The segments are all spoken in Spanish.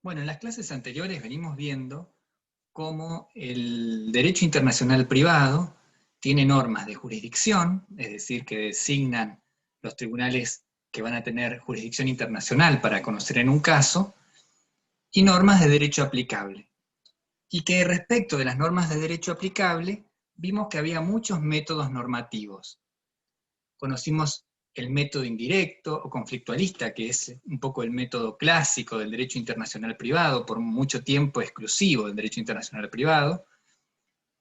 Bueno, en las clases anteriores venimos viendo cómo el derecho internacional privado tiene normas de jurisdicción, es decir, que designan los tribunales que van a tener jurisdicción internacional para conocer en un caso, y normas de derecho aplicable. Y que respecto de las normas de derecho aplicable, vimos que había muchos métodos normativos. Conocimos el método indirecto o conflictualista, que es un poco el método clásico del derecho internacional privado, por mucho tiempo exclusivo del derecho internacional privado,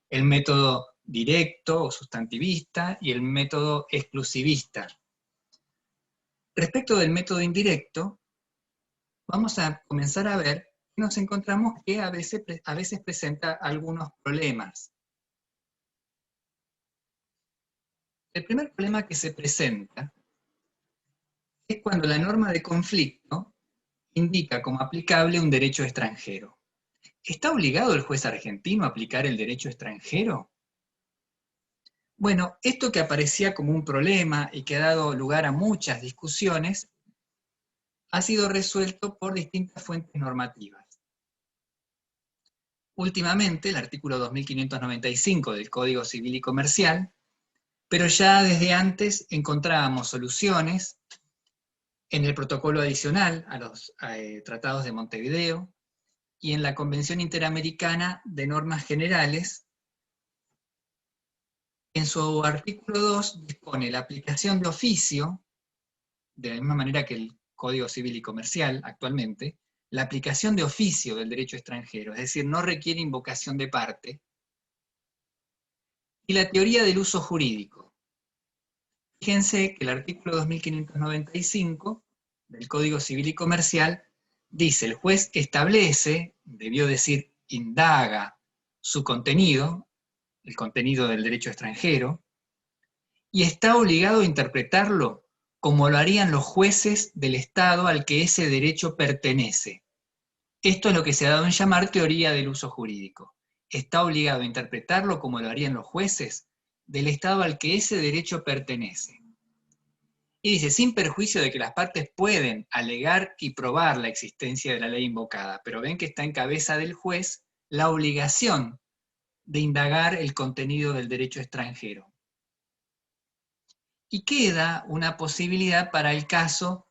el método directo o sustantivista y el método exclusivista. Respecto del método indirecto, vamos a comenzar a ver que nos encontramos que a veces presenta algunos problemas. El primer problema que se presenta es cuando la norma de conflicto indica como aplicable un derecho extranjero. ¿Está obligado el juez argentino a aplicar el derecho extranjero? Bueno, esto que aparecía como un problema y que ha dado lugar a muchas discusiones, ha sido resuelto por distintas fuentes normativas. Últimamente, el artículo 2595 del Código Civil y Comercial, pero ya desde antes encontrábamos soluciones en el protocolo adicional a los tratados de Montevideo y en la Convención Interamericana de Normas Generales. En su artículo 2 dispone la aplicación de oficio, de la misma manera que el Código Civil y Comercial actualmente, la aplicación de oficio del derecho extranjero, es decir, no requiere invocación de parte, y la teoría del uso jurídico. Fíjense que el artículo 2595 del Código Civil y Comercial dice: el juez establece, debió decir indaga, su contenido, el contenido del derecho extranjero, y está obligado a interpretarlo como lo harían los jueces del Estado al que ese derecho pertenece. Esto es lo que se ha dado en llamar teoría del uso jurídico. Está obligado a interpretarlo como lo harían los jueces del Estado al que ese derecho pertenece. Y dice, sin perjuicio de que las partes pueden alegar y probar la existencia de la ley invocada, pero ven que está en cabeza del juez la obligación de indagar el contenido del derecho extranjero. Y queda una posibilidad para el caso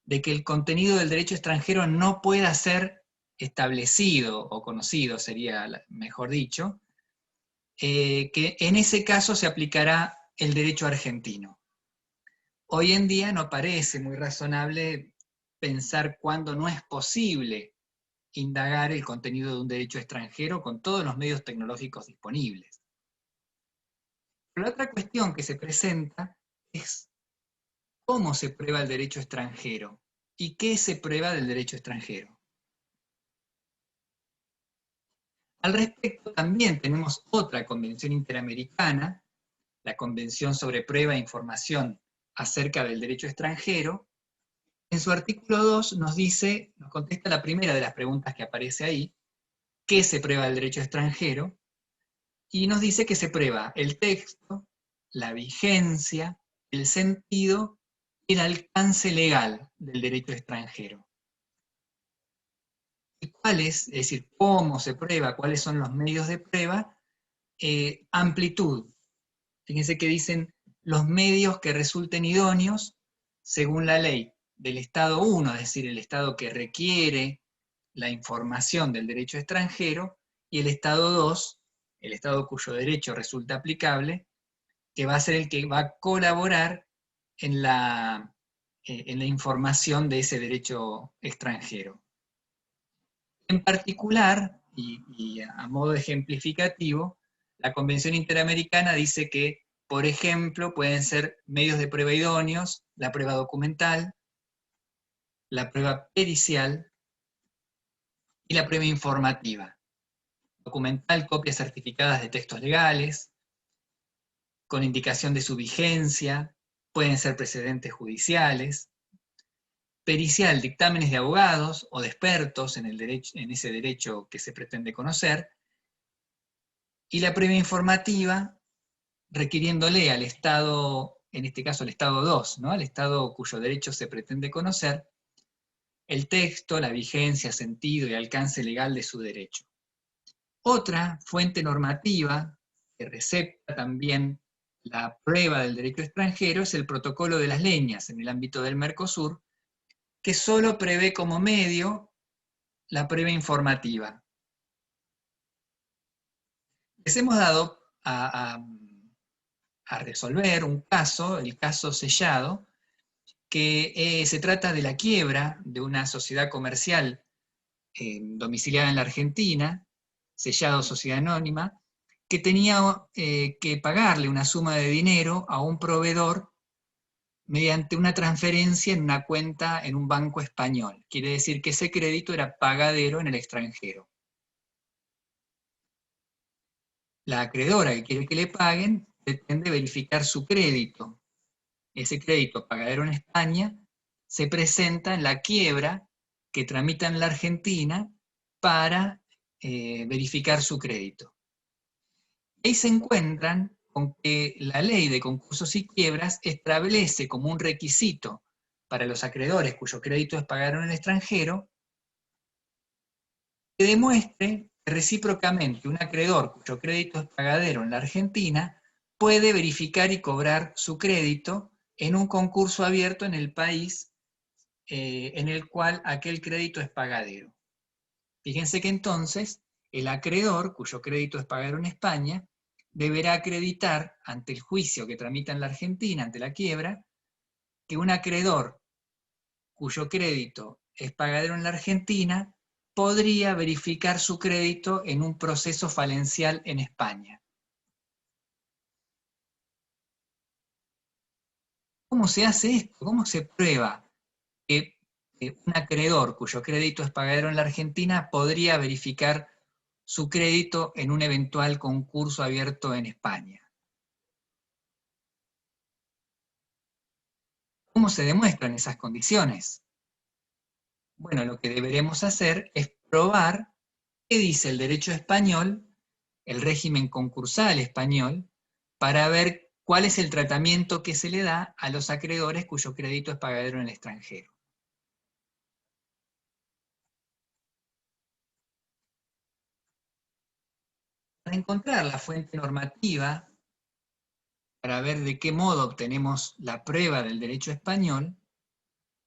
de que el contenido del derecho extranjero no pueda ser establecido o conocido, sería mejor dicho, que en ese caso se aplicará el derecho argentino. Hoy en día no parece muy razonable pensar cuándo no es posible indagar el contenido de un derecho extranjero con todos los medios tecnológicos disponibles. Pero la otra cuestión que se presenta es cómo se prueba el derecho extranjero y qué se prueba del derecho extranjero. Al respecto, también tenemos otra convención interamericana, la Convención sobre Prueba e Información acerca del derecho extranjero. En su artículo 2 nos dice, nos contesta la primera de las preguntas que aparece ahí: ¿qué se prueba del derecho extranjero? Y nos dice que se prueba el texto, la vigencia, el sentido y el alcance legal del derecho extranjero. ¿Y cuál es decir, cómo se prueba, cuáles son los medios de prueba? Amplitud. Fíjense que dicen los medios que resulten idóneos según la ley del Estado 1, es decir, el Estado que requiere la información del derecho extranjero, y el Estado 2, el Estado cuyo derecho resulta aplicable, que va a ser el que va a colaborar en la información de ese derecho extranjero. En particular, y a modo ejemplificativo, la Convención Interamericana dice que, por ejemplo, pueden ser medios de prueba idóneos la prueba documental, la prueba pericial y la prueba informativa. Documental, copias certificadas de textos legales, con indicación de su vigencia, pueden ser precedentes judiciales. Pericial, dictámenes de abogados o de expertos en ese derecho que se pretende conocer. Y la prueba informativa, requiriéndole al Estado, en este caso el Estado 2, ¿no? Al Estado cuyo derecho se pretende conocer, el texto, la vigencia, sentido y alcance legal de su derecho. Otra fuente normativa que recepta también la prueba del derecho extranjero es el Protocolo de las Leñas en el ámbito del Mercosur, que solo prevé como medio la prueba informativa. Les hemos dado a resolver un caso, el caso Sellado, que se trata de la quiebra de una sociedad comercial domiciliada en la Argentina, Sellado Sociedad Anónima, que tenía que pagarle una suma de dinero a un proveedor mediante una transferencia en una cuenta en un banco español. Quiere decir que ese crédito era pagadero en el extranjero. La acreedora que quiere que le paguen pretende verificar su crédito. Ese crédito pagadero en España se presenta en la quiebra que tramita en la Argentina para verificar su crédito. Ahí se encuentran con que la ley de concursos y quiebras establece como un requisito para los acreedores cuyo crédito es pagadero en el extranjero que demuestre que recíprocamente un acreedor cuyo crédito es pagadero en la Argentina puede verificar y cobrar su crédito en un concurso abierto en el país en el cual aquel crédito es pagadero. Fíjense que entonces el acreedor, cuyo crédito es pagadero en España, deberá acreditar ante el juicio que tramita en la Argentina, ante la quiebra, que un acreedor cuyo crédito es pagadero en la Argentina podría verificar su crédito en un proceso falencial en España. ¿Cómo se hace esto? ¿Cómo se prueba que un acreedor cuyo crédito es pagadero en la Argentina podría verificar su crédito en un eventual concurso abierto en España? ¿Cómo se demuestran esas condiciones? Bueno, lo que deberemos hacer es probar qué dice el derecho español, el régimen concursal español, para ver cuál es el tratamiento que se le da a los acreedores cuyo crédito es pagadero en el extranjero. Para encontrar la fuente normativa, para ver de qué modo obtenemos la prueba del derecho español,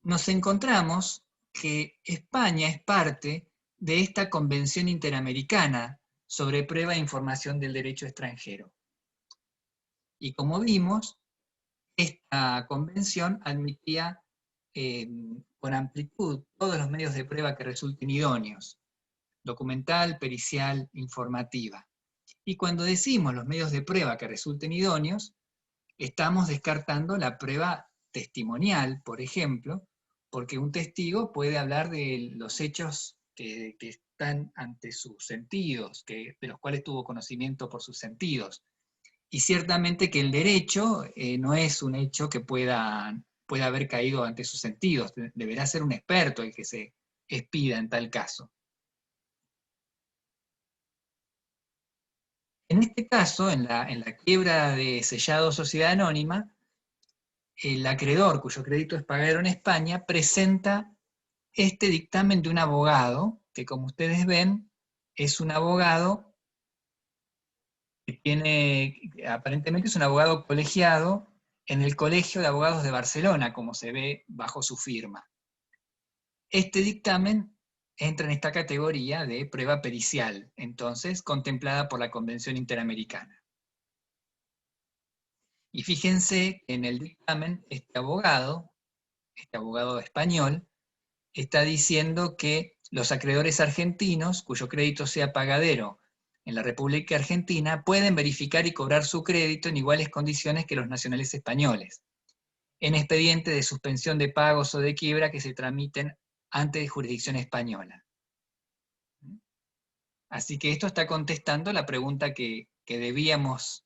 nos encontramos que España es parte de esta Convención Interamericana sobre prueba e información del derecho extranjero. Y como vimos, esta convención admitía con amplitud todos los medios de prueba que resulten idóneos, documental, pericial, informativa. Y cuando decimos los medios de prueba que resulten idóneos, estamos descartando la prueba testimonial, por ejemplo, porque un testigo puede hablar de los hechos que están ante sus sentidos, de los cuales tuvo conocimiento por sus sentidos. Y ciertamente que el derecho no es un hecho que pueda haber caído ante sus sentidos, deberá ser un experto el que se expida en tal caso. En este caso, en la quiebra de Sellado Sociedad Anónima, el acreedor cuyo crédito es pagadero en España presenta este dictamen de un abogado, que como ustedes ven, es un abogado aparentemente es un abogado colegiado en el Colegio de Abogados de Barcelona, como se ve bajo su firma. Este dictamen entra en esta categoría de prueba pericial, entonces contemplada por la Convención Interamericana. Y fíjense que en el dictamen este abogado español, está diciendo que los acreedores argentinos, cuyo crédito sea pagadero en la República Argentina, pueden verificar y cobrar su crédito en iguales condiciones que los nacionales españoles, en expediente de suspensión de pagos o de quiebra que se tramiten ante jurisdicción española. Así que esto está contestando la pregunta que debíamos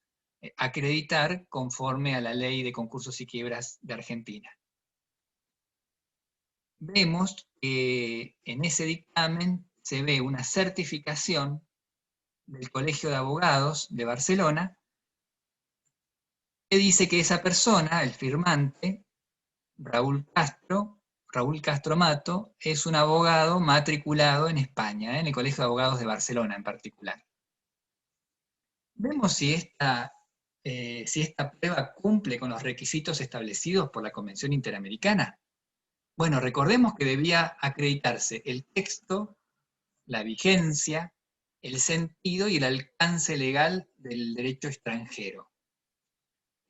acreditar conforme a la ley de concursos y quiebras de Argentina. Vemos que en ese dictamen se ve una certificación del Colegio de Abogados de Barcelona que dice que esa persona, el firmante, Raúl Castro, Raúl Castro Mato es un abogado matriculado en España, en el Colegio de Abogados de Barcelona en particular. Vemos si esta prueba cumple con los requisitos establecidos por la Convención Interamericana. Bueno, recordemos que debía acreditarse el texto, la vigencia, el sentido y el alcance legal del derecho extranjero.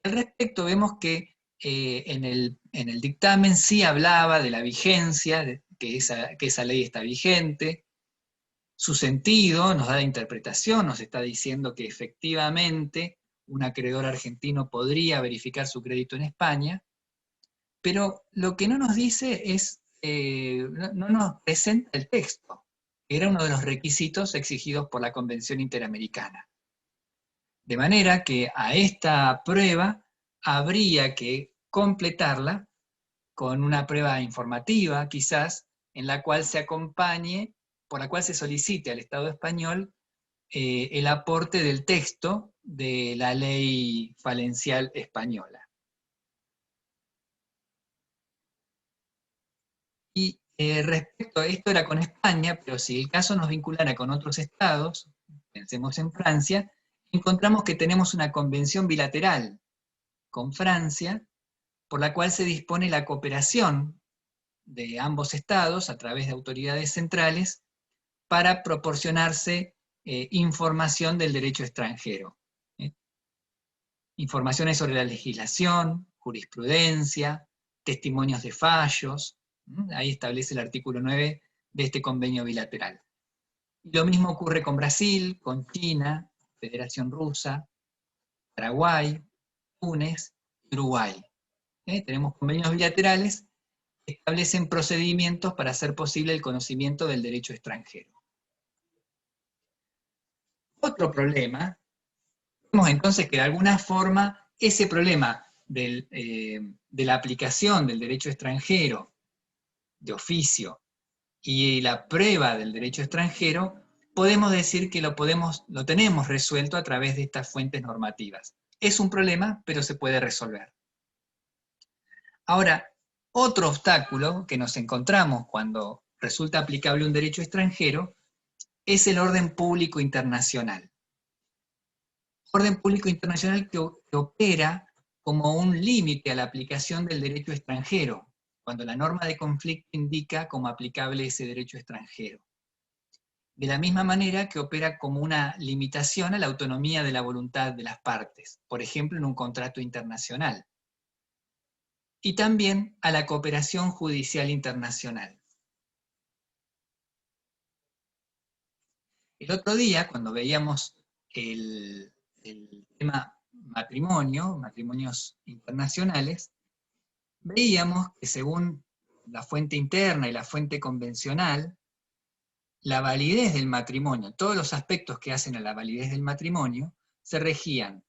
Al respecto vemos que en el dictamen sí hablaba de la vigencia, que esa ley está vigente. Su sentido nos da la interpretación, nos está diciendo que efectivamente un acreedor argentino podría verificar su crédito en España, pero lo que no nos dice es, no nos presenta el texto, que era uno de los requisitos exigidos por la Convención Interamericana. De manera que a esta prueba habría que completarla con una prueba informativa, quizás, en la cual se acompañe, por la cual se solicite al Estado español el aporte del texto de la ley falencial española. Y respecto a esto era con España, pero si el caso nos vinculara con otros estados, pensemos en Francia, encontramos que tenemos una convención bilateral con Francia, por la cual se dispone la cooperación de ambos estados a través de autoridades centrales para proporcionarse información del derecho extranjero. Informaciones sobre la legislación, jurisprudencia, testimonios de fallos. Ahí establece el artículo 9 de este convenio bilateral. Y lo mismo ocurre con Brasil, con China, Federación Rusa, Paraguay, Túnez y Uruguay. Tenemos convenios bilaterales que establecen procedimientos para hacer posible el conocimiento del derecho extranjero. Otro problema, vemos entonces que de alguna forma ese problema de la aplicación del derecho extranjero de oficio y la prueba del derecho extranjero, podemos decir que lo tenemos resuelto a través de estas fuentes normativas. Es un problema, pero se puede resolver. Ahora, otro obstáculo que nos encontramos cuando resulta aplicable un derecho extranjero es el orden público internacional. Orden público internacional que opera como un límite a la aplicación del derecho extranjero, cuando la norma de conflicto indica como aplicable ese derecho extranjero. De la misma manera que opera como una limitación a la autonomía de la voluntad de las partes, por ejemplo en un contrato internacional. Y también a la cooperación judicial internacional. El otro día, cuando veíamos el tema matrimonios internacionales, veíamos que según la fuente interna y la fuente convencional, la validez del matrimonio, todos los aspectos que hacen a la validez del matrimonio, se regían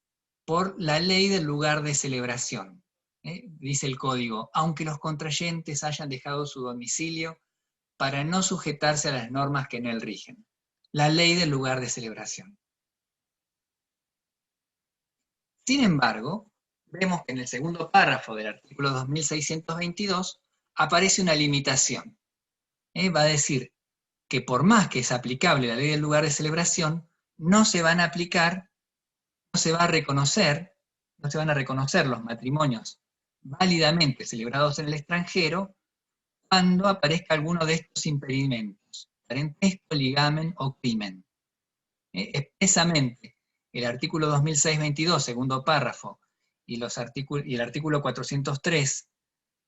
por la ley del lugar de celebración. Dice el código, aunque los contrayentes hayan dejado su domicilio para no sujetarse a las normas que en él rigen. La ley del lugar de celebración. Sin embargo, vemos que en el segundo párrafo del artículo 2622 aparece una limitación. Va a decir que por más que es aplicable la ley del lugar de celebración, no se van a aplicar, no se van a reconocer los matrimonios válidamente celebrados en el extranjero cuando aparezca alguno de estos impedimentos, parentesco, ligamen o crimen. Expresamente, el artículo 2622, segundo párrafo, y el artículo 403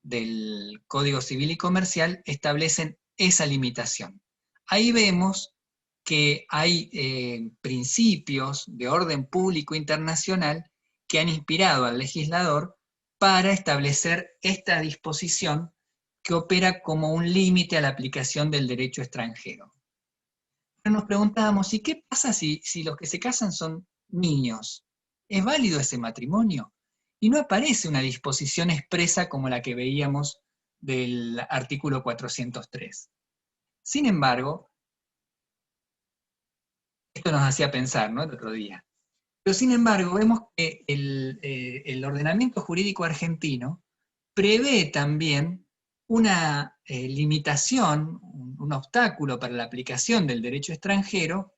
del Código Civil y Comercial establecen esa limitación. Ahí vemos que hay principios de orden público internacional que han inspirado al legislador para establecer esta disposición que opera como un límite a la aplicación del derecho extranjero. Pero nos preguntábamos, ¿y qué pasa si los que se casan son niños? ¿Es válido ese matrimonio? Y no aparece una disposición expresa como la que veíamos del artículo 403. Sin embargo, esto nos hacía pensar, ¿no?, el otro día. Pero sin embargo, vemos que el ordenamiento jurídico argentino prevé también una limitación, un obstáculo para la aplicación del derecho extranjero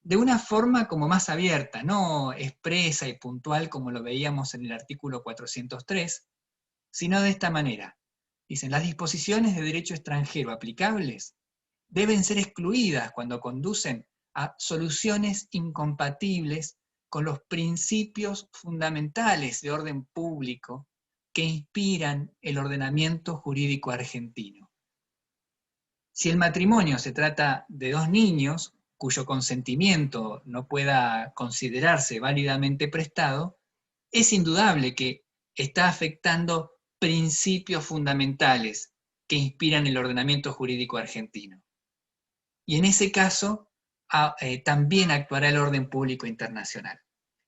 de una forma como más abierta, no expresa y puntual como lo veíamos en el artículo 403, sino de esta manera. Dicen, las disposiciones de derecho extranjero aplicables deben ser excluidas cuando conducen a soluciones incompatibles con los principios fundamentales de orden público que inspiran el ordenamiento jurídico argentino. Si el matrimonio se trata de dos niños, cuyo consentimiento no pueda considerarse válidamente prestado, es indudable que está afectando principios fundamentales que inspiran el ordenamiento jurídico argentino. Y en ese caso, también actuará el orden público internacional.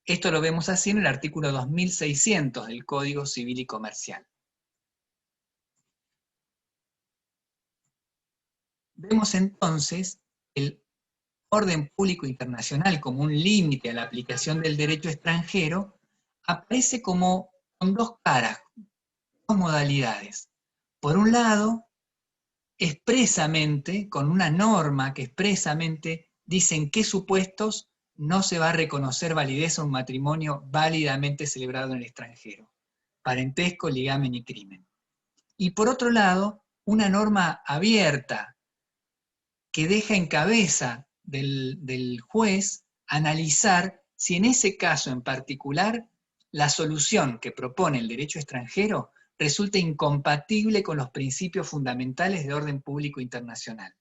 Esto lo vemos así en el artículo 2600 del Código Civil y Comercial. Vemos entonces el orden público internacional como un límite a la aplicación del derecho extranjero, aparece como con dos caras, dos modalidades. Por un lado, expresamente, con una norma que expresamente dice en qué supuestos no se va a reconocer validez a un matrimonio válidamente celebrado en el extranjero. Parentesco, ligamen y crimen. Y por otro lado, una norma abierta que deja en cabeza del juez analizar si en ese caso en particular la solución que propone el derecho extranjero resulta incompatible con los principios fundamentales de orden público internacional.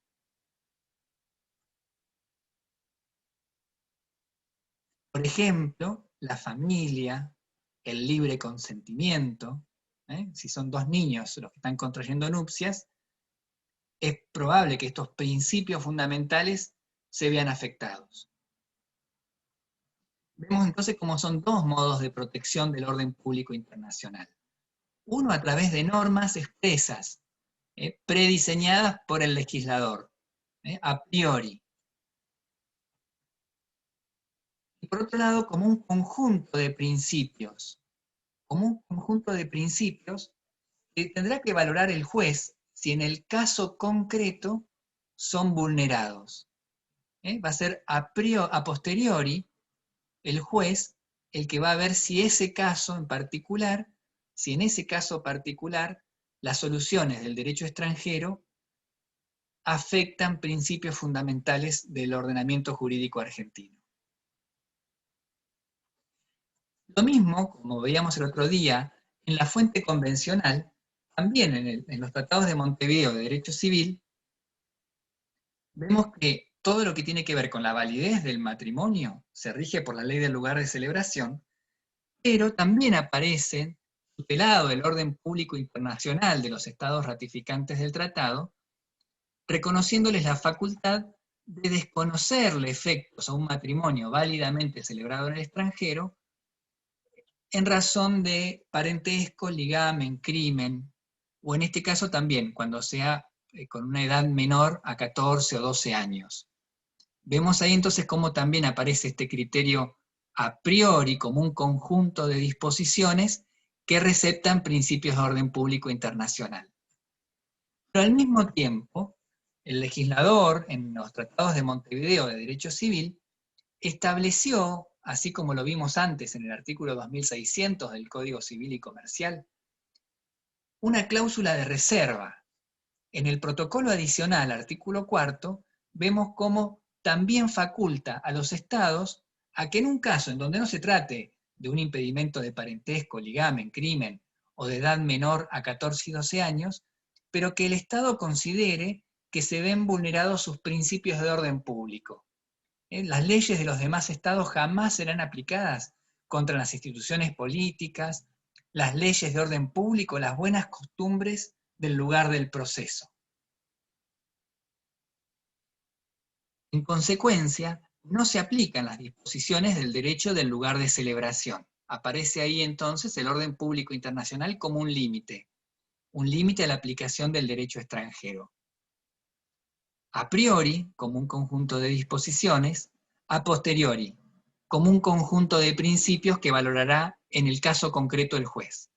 Por ejemplo, la familia, el libre consentimiento, si son dos niños los que están contrayendo nupcias, es probable que estos principios fundamentales se vean afectados. Vemos entonces cómo son dos modos de protección del orden público internacional. Uno a través de normas expresas, prediseñadas por el legislador, a priori. Y por otro lado, como un conjunto de principios, que tendrá que valorar el juez si en el caso concreto son vulnerados. Va a ser a posteriori el juez el que va a ver si ese caso en particular, si en ese caso particular las soluciones del derecho extranjero afectan principios fundamentales del ordenamiento jurídico argentino. Lo mismo, como veíamos el otro día, en la fuente convencional, también en los tratados de Montevideo de Derecho Civil, vemos que todo lo que tiene que ver con la validez del matrimonio se rige por la ley del lugar de celebración, pero también aparece tutelado el orden público internacional de los estados ratificantes del tratado, reconociéndoles la facultad de desconocerle efectos a un matrimonio válidamente celebrado en el extranjero en razón de parentesco, ligamen, crimen, o en este caso también cuando sea con una edad menor a 14 o 12 años. Vemos ahí entonces cómo también aparece este criterio a priori como un conjunto de disposiciones que receptan principios de orden público internacional. Pero al mismo tiempo, el legislador, en los tratados de Montevideo de Derecho Civil, estableció, así como lo vimos antes en el artículo 2600 del Código Civil y Comercial, una cláusula de reserva. En el protocolo adicional, artículo 4, vemos cómo también faculta a los estados a que en un caso en donde no se trate de un impedimento de parentesco, ligamen, crimen, o de edad menor a 14 y 12 años, pero que el Estado considere que se ven vulnerados sus principios de orden público. Las leyes de los demás estados jamás serán aplicadas contra las instituciones políticas, las leyes de orden público, las buenas costumbres del lugar del proceso. En consecuencia, no se aplican las disposiciones del derecho del lugar de celebración. Aparece ahí entonces el orden público internacional como un límite a la aplicación del derecho extranjero. A priori, como un conjunto de disposiciones, a posteriori, como un conjunto de principios que valorará en el caso concreto el juez.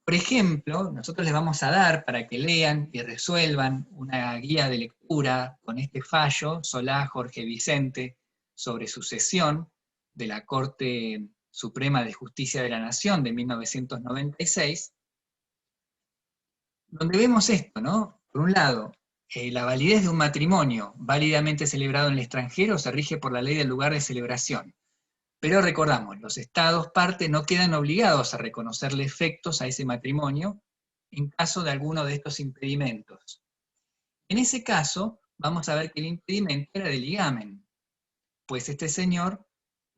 Por ejemplo, nosotros les vamos a dar para que lean y resuelvan una guía de lectura con este fallo, Solá Jorge Vicente, sobre sucesión de la Corte Suprema de Justicia de la Nación de 1996, donde vemos esto, ¿no? Por un lado, la validez de un matrimonio válidamente celebrado en el extranjero se rige por la ley del lugar de celebración. Pero recordamos, los estados parte no quedan obligados a reconocerle efectos a ese matrimonio en caso de alguno de estos impedimentos. En ese caso, vamos a ver que el impedimento era de ligamen, pues este señor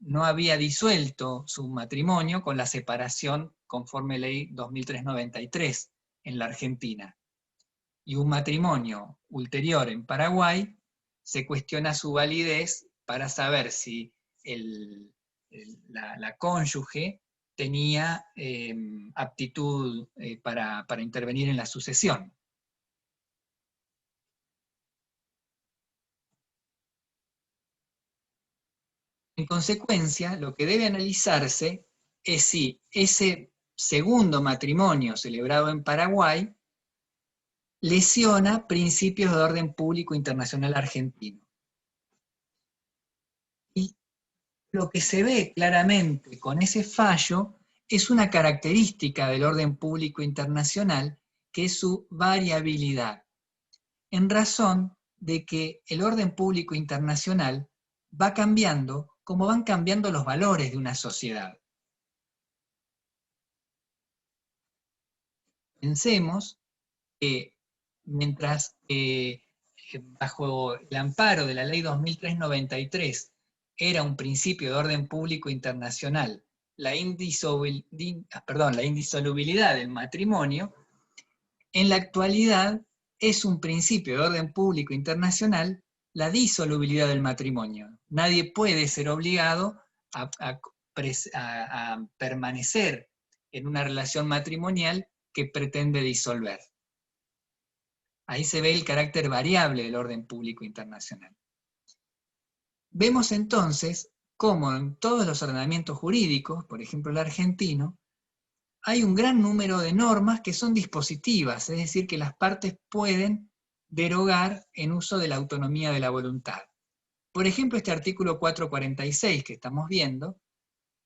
no había disuelto su matrimonio con la separación conforme ley 2393 en la Argentina. Y un matrimonio ulterior en Paraguay se cuestiona su validez para saber si la cónyuge tenía aptitud para intervenir en la sucesión. En consecuencia, lo que debe analizarse es si ese segundo matrimonio celebrado en Paraguay lesiona principios de orden público internacional argentino. Y lo que se ve claramente con ese fallo es una característica del orden público internacional, que es su variabilidad, en razón de que el orden público internacional va cambiando como van cambiando los valores de una sociedad. Pensemos que mientras bajo el amparo de la ley 2393 era un principio de orden público internacional la indisolubilidad del matrimonio, en la actualidad es un principio de orden público internacional la disolubilidad del matrimonio. Nadie puede ser obligado a permanecer en una relación matrimonial que pretende disolver. Ahí se ve el carácter variable del orden público internacional. Vemos entonces cómo en todos los ordenamientos jurídicos, por ejemplo el argentino, hay un gran número de normas que son dispositivas, es decir, que las partes pueden derogar en uso de la autonomía de la voluntad. Por ejemplo, este artículo 446 que estamos viendo,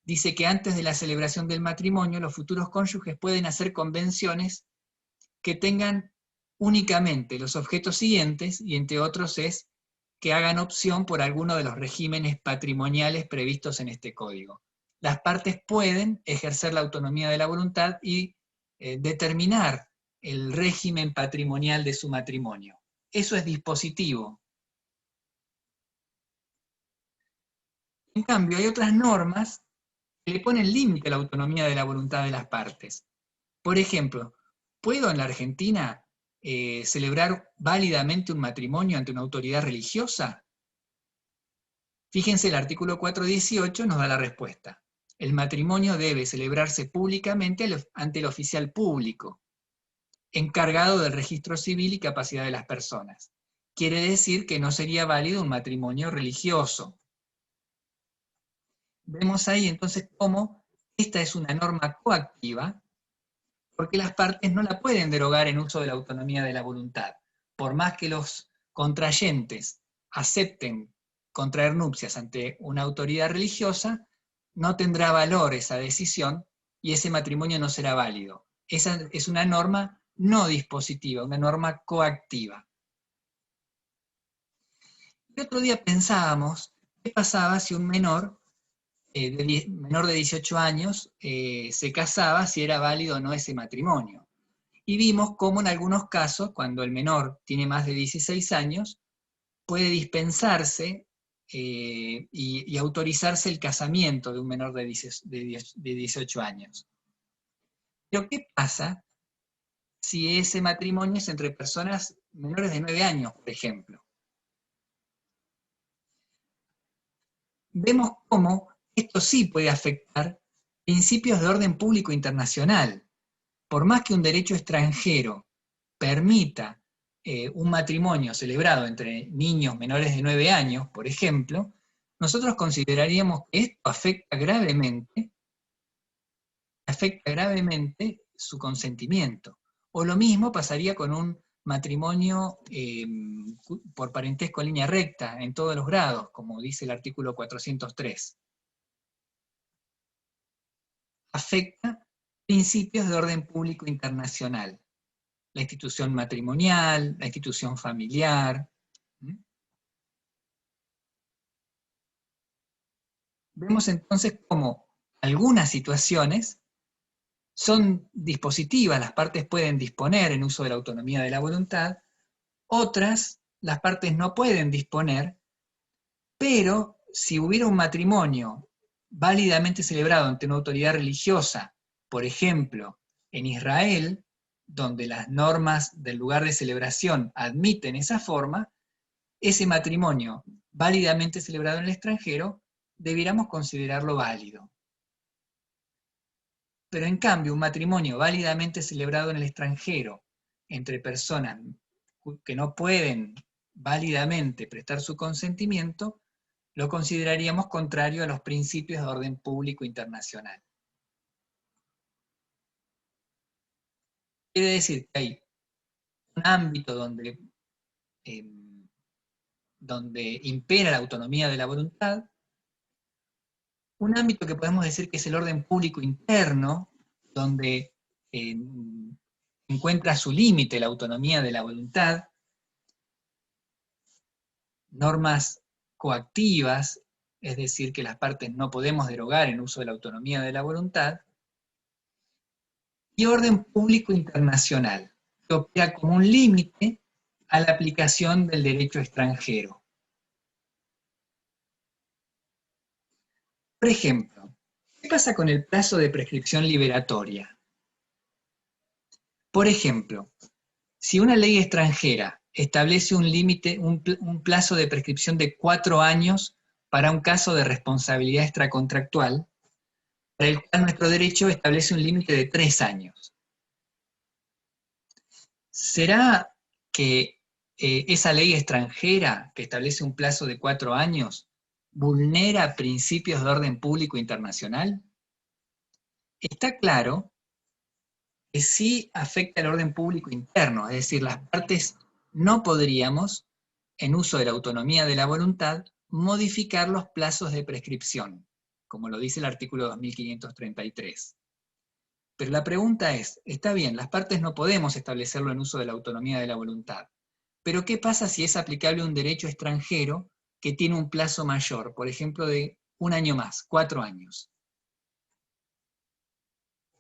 dice que antes de la celebración del matrimonio, los futuros cónyuges pueden hacer convenciones que tengan únicamente los objetos siguientes, y entre otros es que hagan opción por alguno de los regímenes patrimoniales previstos en este código. Las partes pueden ejercer la autonomía de la voluntad y determinar el régimen patrimonial de su matrimonio. Eso es dispositivo. En cambio, hay otras normas que le ponen límite a la autonomía de la voluntad de las partes. Por ejemplo, ¿puedo en la Argentina celebrar válidamente un matrimonio ante una autoridad religiosa? Fíjense, el artículo 418 nos da la respuesta. El matrimonio debe celebrarse públicamente ante el oficial público, encargado del registro civil y capacidad de las personas. Quiere decir que no sería válido un matrimonio religioso. Vemos ahí entonces cómo esta es una norma coactiva, porque las partes no la pueden derogar en uso de la autonomía de la voluntad. Por más que los contrayentes acepten contraer nupcias ante una autoridad religiosa, no tendrá valor esa decisión y ese matrimonio no será válido. Esa es una norma no dispositiva, una norma coactiva. Y otro día pensábamos, ¿qué pasaba si un menor de 18 años se casaba, si era válido o no ese matrimonio? Y vimos cómo en algunos casos, cuando el menor tiene más de 16 años, puede dispensarse y autorizarse el casamiento de un menor de 18 años. Pero ¿qué pasa si ese matrimonio es entre personas menores de 9 años, por ejemplo? Vemos cómo esto sí puede afectar principios de orden público internacional. Por más que un derecho extranjero permita un matrimonio celebrado entre niños menores de 9 años, por ejemplo, nosotros consideraríamos que esto afecta gravemente su consentimiento. O lo mismo pasaría con un matrimonio por parentesco en línea recta, en todos los grados, como dice el artículo 403. Afecta principios de orden público internacional. La institución matrimonial, la institución familiar. Vemos entonces cómo algunas situaciones son dispositivas, las partes pueden disponer en uso de la autonomía de la voluntad, otras, las partes no pueden disponer, pero si hubiera un matrimonio válidamente celebrado ante una autoridad religiosa, por ejemplo, en Israel, donde las normas del lugar de celebración admiten esa forma, ese matrimonio válidamente celebrado en el extranjero, debiéramos considerarlo válido. Pero en cambio, un matrimonio válidamente celebrado en el extranjero entre personas que no pueden válidamente prestar su consentimiento, lo consideraríamos contrario a los principios de orden público internacional. Quiere decir que hay un ámbito donde impera la autonomía de la voluntad, un ámbito que podemos decir que es el orden público interno, donde encuentra su límite la autonomía de la voluntad, normas coactivas, es decir, que las partes no podemos derogar en uso de la autonomía de la voluntad, y orden público internacional, que opera como un límite a la aplicación del derecho extranjero. Por ejemplo, ¿qué pasa con el plazo de prescripción liberatoria? Por ejemplo, si una ley extranjera establece un límite, un plazo de prescripción de 4 años para un caso de responsabilidad extracontractual, para el cual nuestro derecho establece un límite de 3 años. ¿Será que esa ley extranjera que establece un plazo de 4 años vulnera principios de orden público internacional? Está claro que sí afecta el orden público interno, es decir, las partes no podríamos, en uso de la autonomía de la voluntad, modificar los plazos de prescripción, como lo dice el artículo 2533. Pero la pregunta es, está bien, las partes no podemos establecerlo en uso de la autonomía de la voluntad, pero ¿qué pasa si es aplicable un derecho extranjero que tiene un plazo mayor, por ejemplo, de 1 año más, 4 años?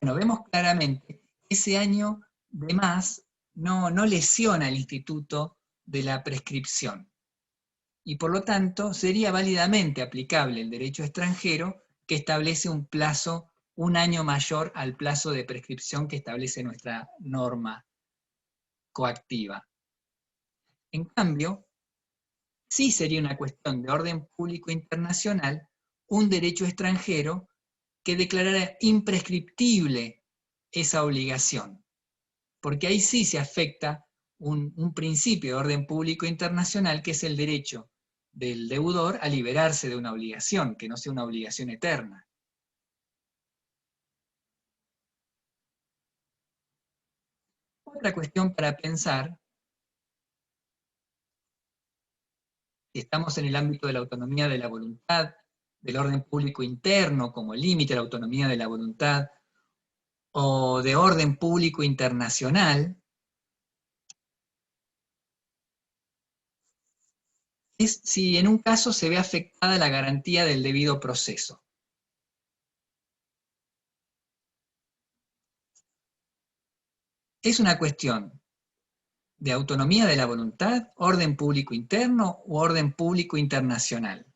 Bueno, vemos claramente que ese año de más no lesiona el instituto de la prescripción, y por lo tanto sería válidamente aplicable el derecho extranjero que establece un plazo 1 año mayor al plazo de prescripción que establece nuestra norma coactiva. En cambio, sí sería una cuestión de orden público internacional un derecho extranjero que declarara imprescriptible esa obligación, porque ahí sí se afecta un principio de orden público internacional que es el derecho del deudor a liberarse de una obligación, que no sea una obligación eterna. Otra cuestión para pensar, si estamos en el ámbito de la autonomía de la voluntad, del orden público interno como límite a la autonomía de la voluntad, o de orden público internacional, es si en un caso se ve afectada la garantía del debido proceso. Es una cuestión de autonomía de la voluntad, orden público interno u orden público internacional.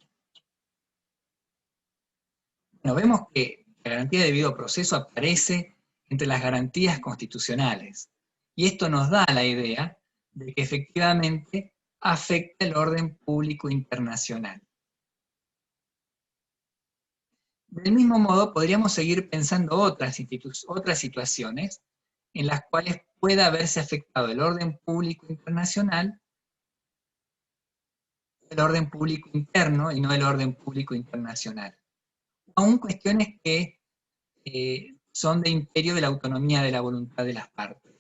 Bueno, vemos que la garantía de debido proceso aparece entre las garantías constitucionales. Y esto nos da la idea de que efectivamente afecta el orden público internacional. Del mismo modo, podríamos seguir pensando otras situaciones en las cuales pueda haberse afectado el orden público internacional, el orden público interno y no el orden público internacional. Aún cuestiones que son de imperio de la autonomía de la voluntad de las partes.